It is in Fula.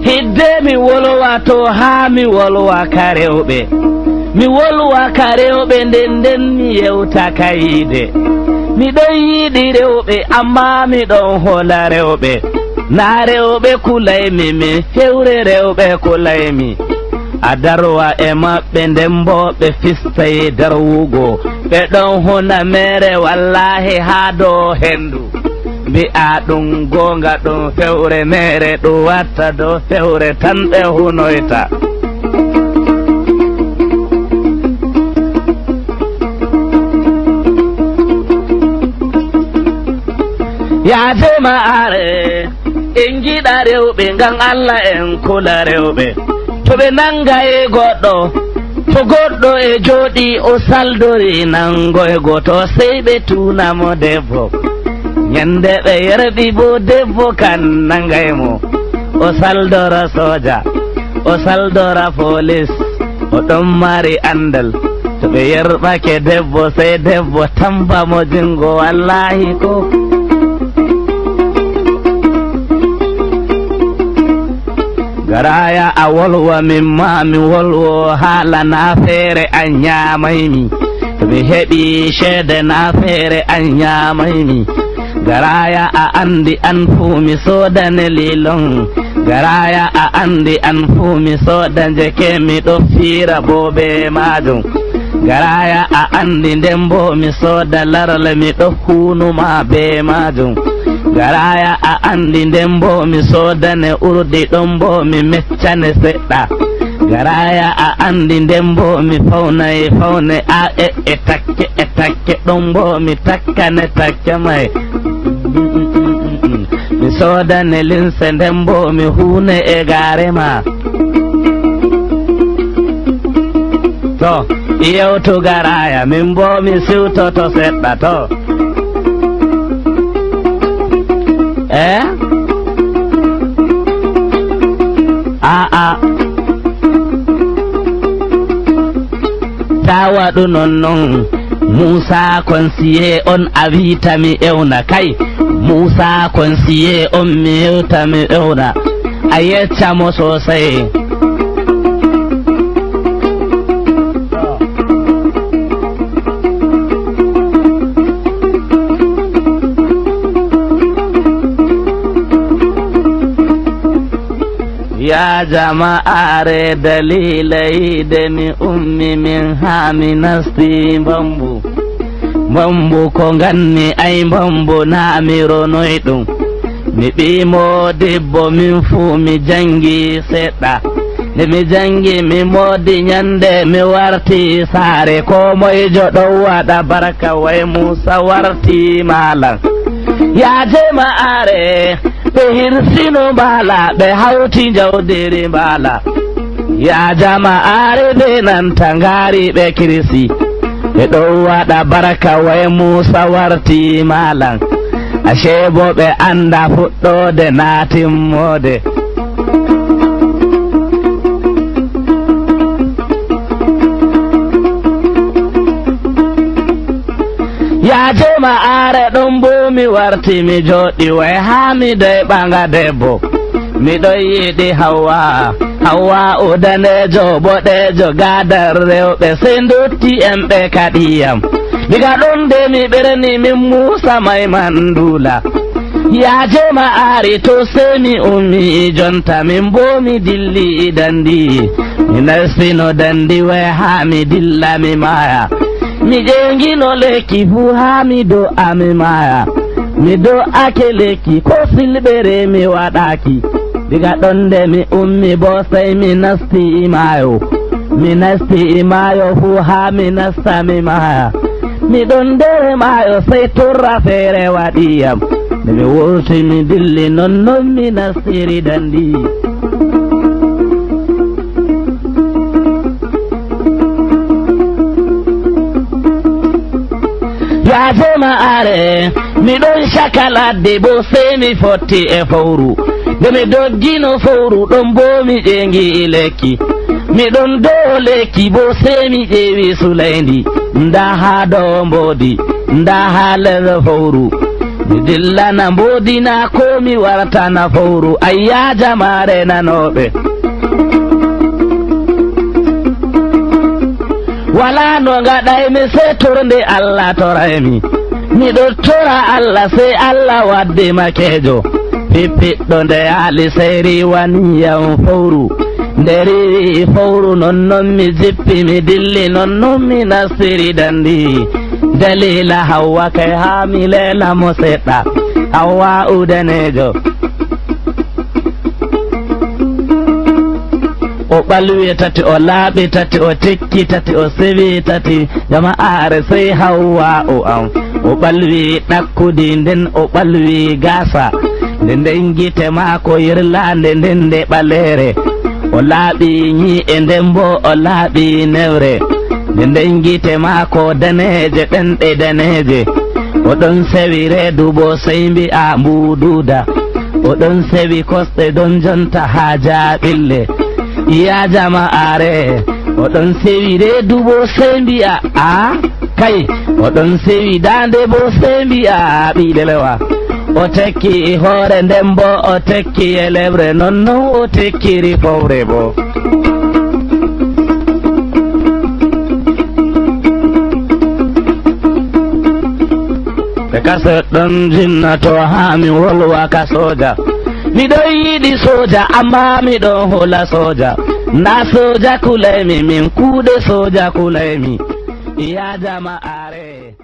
hidde mi wolwa to haa mi wolwa ka rewɓe mi wolwa ka rewɓe nden mi yewta ka yiide miɗon yiɗi rewɓe amma miɗon hola rewɓe na rewɓe kulaymi min fewre rewɓe kulaymi a darwa e maɓɓe nden bo ɓe fistayi darwugo ɓe ɗon hona mere wallahi haa dow hendu mbi'a ɗum gonga ɗum fewre mere ɗum watta dow fewre tan ɓe hunoyta yaadema are en jiɗa rewɓe ngam Allah en kula rewɓe to ɓe nanga e goɗɗo to goɗɗo e jooɗi o saldori nango e goto sey ɓe tunamo debbo nyande ɓe yerɓi bo debbo kan nangaymo o saldora soja o saldora police o ɗon mari andal to ɓe yerɓake debbo sey debbo tambamo jingo wallahi ko garaya a wolwa min ma mi wolwo haala na feere an ñamaymi to mi heɓi ceede na feere an ñamaymi garaya a andi an fuu mi soodane lilon garaya a andi an fuu mi sooda jeke miɗo fiira bo be majum garaya a andi nden bo mi sooda laral miɗo hunuma be majum garaya a andi nden bo mi soodane urdi ɗon bo mi meccane seɗɗa garaya a andi nden bo mi fawnayi fawne a e takke ɗon bo mi takkane takke may mi soodane linse nden bo mi huune e garema to yewtu garaya min bo mi siwtoto seɗɗa to ta waɗu non Musa konsiye on a wiita mi ewna kay Musa konsiye on mi yewta mi ewna a yeccamo sosai ya jama'are dalilai da mi ummi min hami nasti bambu ko ganni ay bambu na mi ronoy ɗum mi ɓimo debbo min fu mi jangi seɗɗa nde mi jangi mi modi nyande mi warti saare ko moyjo ɗon waɗa barka way Musa warti malam ya jama'are ɓe hirsino mbala ɓe hawti jawdiri mbala ya jama'are ɓe nanta ngari ɓe kirisi ɓe ɗon waɗa baraka way Musa warti malam ashe bo ɓe anda fuɗɗode natimmode ya jama'are ɗon bo mi warti mi joɗi way ha mi doy ɓanga debbo miɗon yiɗi Hawwa o danejo boɗejo gadar rewɓe sey dotti en ɓe kaɗiyam diga ɗon de mi ɓerni min Musa may mandula ya jama'are to sey mi ummi jonta min bo mi dilli dandi mi nastino dandi way ha mi dilla mi maya mi jengino lekki fu ha mi do'a mi maya mi do'ake lekki ko silɓere mi waɗaki diga ɗon de mi ummi bo sey mi nasti imayo fu ha mi nasta mi maya mi ɗon nder mayo sey torra feere waɗiyam nde mi wurti mi dilli nonnon mi nastiri dandi ya jama'are miɗon caka ladde bo sey mi fotti e fowru nde mi doggino fowru ɗon bo mi ƴeengi lekki miɗon dow lekki bo sey mi ƴeewi sulayndi nda ha dow mboodi nda ha les fowru mi dillana mbodina ko mi wartana fowru ayya jamare nanoɓe wala no gaɗaymi sey torde Allah toraymi miɗo tora Allah sey Allah wadde makejo pippiɗɗo nde yaali sey riwaniyam fowru nde riwi fowru nonnon mi jippi mi dilli nonnon mi nastiri dandi dalila Hawwa kay ha mi leela mo seɗɗa Hawwa udanejo o ɓalwi tati o laaɓi tati o tekki tati o sewi tati jama'are sey Hawwa o am o ɓalwi ɗakkudi nden o ɓalwi gasa nde nden gite maako yirlande nden nde ɓalere o laaɓi ñi'e nden bo o laaɓi newre nde nden gite maako daneje ɗenɗe daneje oɗon sewi reedu bo sey mbi'a mbududa oɗon sewi kosɗe don jonta ha jaaɓille ya jama'are oɗon sewi reedu bo sey mbi'a a kay oɗon sewi dande bo sey mbi'a ɓiɗelewa o tekki hoore nden bo o tekki elebre nonnon o tekkiri fowre bo ɓe kaseɗɗon jinnato ha mi wolwa ka soja miɗon yiɗi soja amma miɗon hola soja na soja kulaymi min kuuɗe soja kulaymi ya jama'are